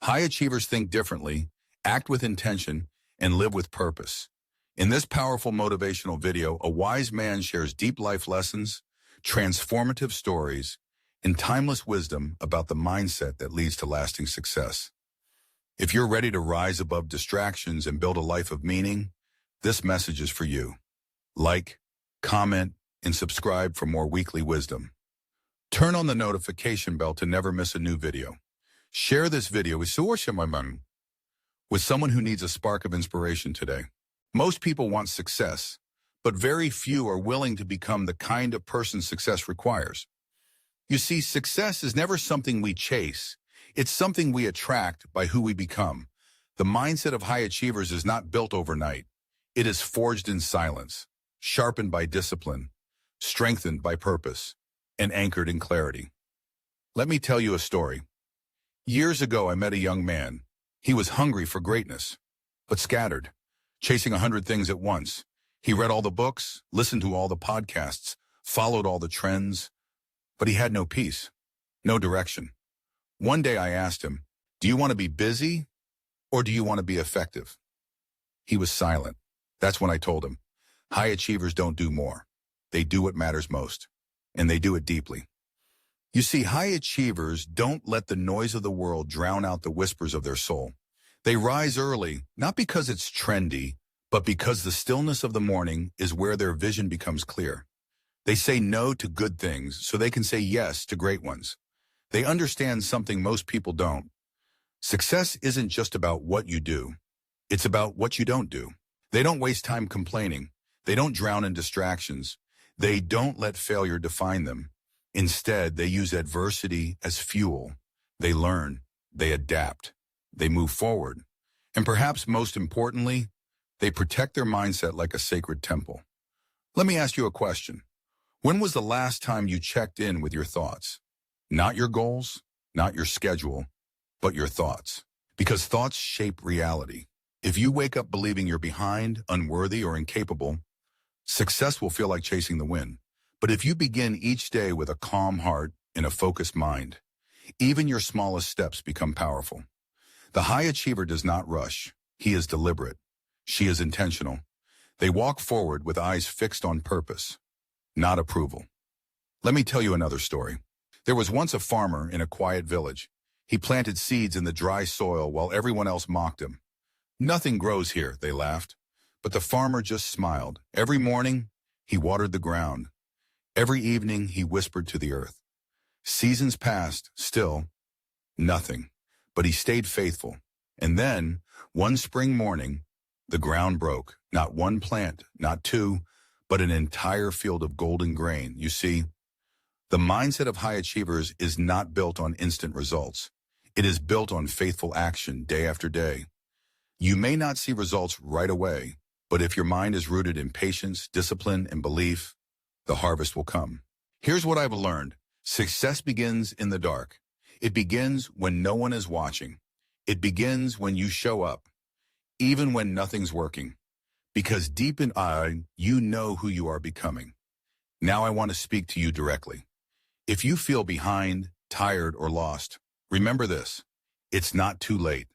High achievers think differently, act with intention, and live with purpose. In this powerful motivational video, a wise man shares deep life lessons, transformative stories, and timeless wisdom about the mindset that leads to lasting success. If you're ready to rise above distractions and build a life of meaning, this message is for you. Like, comment, and subscribe for more weekly wisdom. Turn on the notification bell to never miss a new video. Share this video with someone who needs a spark of inspiration today. Most people want success, but very few are willing to become the kind of person success requires. You see, success is never something we chase. It's something we attract by who we become. The mindset of high achievers is not built overnight. It is forged in silence, sharpened by discipline, strengthened by purpose, and anchored in clarity. Let me tell you a story. Years ago, I met a young man. He was hungry for greatness, but scattered, chasing 100 things at once. He read all the books, listened to all the podcasts, followed all the trends, but he had no peace, no direction. One day I asked him, "Do you want to be busy or do you want to be effective?" He was silent. That's when I told him, high achievers don't do more. They do what matters most, and they do it deeply. You see, high achievers don't let the noise of the world drown out the whispers of their soul. They rise early, not because it's trendy, but because the stillness of the morning is where their vision becomes clear. They say no to good things so they can say yes to great ones. They understand something most people don't. Success isn't just about what you do. It's about what you don't do. They don't waste time complaining. They don't drown in distractions. They don't let failure define them. Instead, they use adversity as fuel. They learn, they adapt, they move forward. And perhaps most importantly, they protect their mindset like a sacred temple. Let me ask you a question. When was the last time you checked in with your thoughts? Not your goals, not your schedule, but your thoughts. Because thoughts shape reality. If you wake up believing you're behind, unworthy, or incapable, success will feel like chasing the wind. But if you begin each day with a calm heart and a focused mind, even your smallest steps become powerful. The high achiever does not rush. He is deliberate. She is intentional. They walk forward with eyes fixed on purpose, not approval. Let me tell you another story. There was once a farmer in a quiet village. He planted seeds in the dry soil while everyone else mocked him. "Nothing grows here," they laughed. But the farmer just smiled. Every morning, he watered the ground. Every evening, he whispered to the earth. Seasons passed, still nothing. But he stayed faithful. And then, one spring morning, the ground broke. Not one plant, not two, but an entire field of golden grain. You see, the mindset of high achievers is not built on instant results. It is built on faithful action day after day. You may not see results right away, but if your mind is rooted in patience, discipline, and belief, the harvest will come. Here's what I've learned. Success begins in the dark. It begins when no one is watching. It begins when you show up, even when nothing's working. Because deep inside, you know who you are becoming. Now I want to speak to you directly. If you feel behind, tired, or lost, remember this. It's not too late.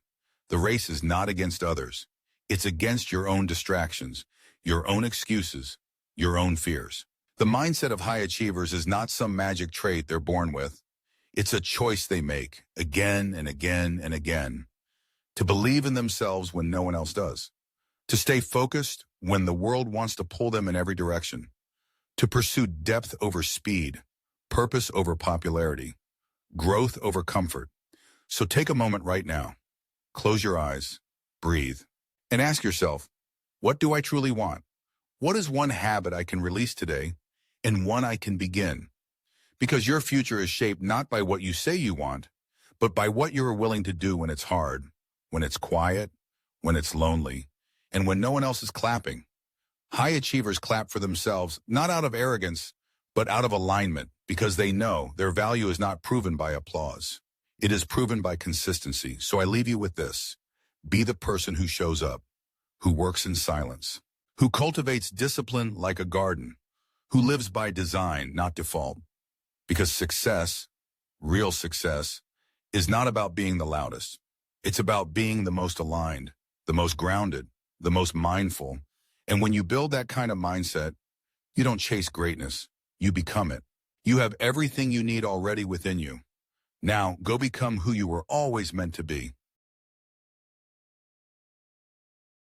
The race is not against others. It's against your own distractions, your own excuses, your own fears. The mindset of high achievers is not some magic trait they're born with. It's a choice they make again and again and again. To believe in themselves when no one else does. To stay focused when the world wants to pull them in every direction. To pursue depth over speed, purpose over popularity, growth over comfort. So take a moment right now. Close your eyes, breathe, and ask yourself, what do I truly want? What is one habit I can release today and one I can begin? Because your future is shaped not by what you say you want, but by what you're willing to do when it's hard, when it's quiet, when it's lonely, and when no one else is clapping. High achievers clap for themselves, not out of arrogance, but out of alignment, because they know their value is not proven by applause. It is proven by consistency. So I leave you with this. Be the person who shows up, who works in silence, who cultivates discipline like a garden, who lives by design, not default. Because success, real success, is not about being the loudest. It's about being the most aligned, the most grounded, the most mindful. And when you build that kind of mindset, you don't chase greatness, you become it. You have everything you need already within you. Now, go become who you were always meant to be.